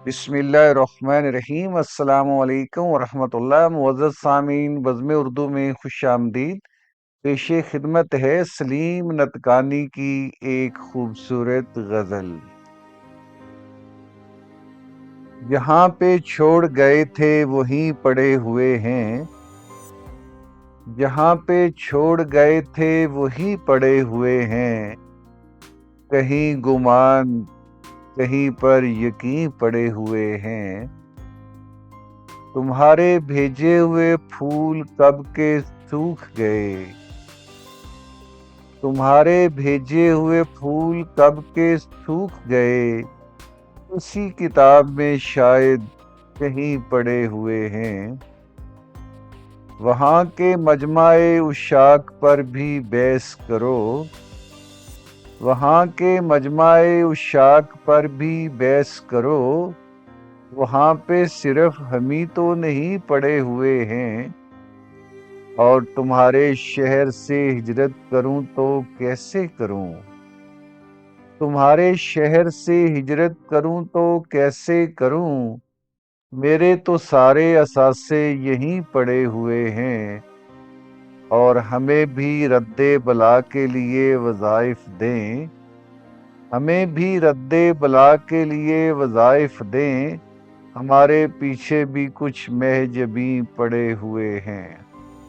बिस्मिल्लाहिर्रहमानिर्रहीम। अस्सलामु अलैकुम वरहमतुल्लाह। मुअज़्ज़ज़ सामीन, बज़्म उर्दू में खुश आमदीद। पेश खिदमत है सलीम नतकानी की एक खूबसूरत गज़ल। जहाँ पे छोड़ गए थे वहीं पड़े हुए हैं, जहाँ पे छोड़ गए थे वहीं पड़े हुए हैं। कहीं गुमान कहीं पर यकीन पड़े हुए हैं। तुम्हारे भेजे हुए फूल कब के सूख गए, तुम्हारे भेजे हुए फूल कब के सूख गए। उसी किताब में शायद कहीं पड़े हुए हैं। वहाँ के मजमाए उशाक पर भी बहस करो, वहाँ के मजमाए उशाक पर भी बहस करो। वहाँ पे सिर्फ हम ही तो नहीं पड़े हुए हैं। और तुम्हारे शहर से हिजरत करूं तो कैसे करूं, तुम्हारे शहर से हिजरत करूं तो कैसे करूं। मेरे तो सारे असासे यहीं पड़े हुए हैं। और हमें भी रद्दे बला के लिए वज़ाइफ दें, हमें भी रद्दे बला के लिए वज़ाइफ दें। हमारे पीछे भी कुछ महजबी पड़े हुए हैं।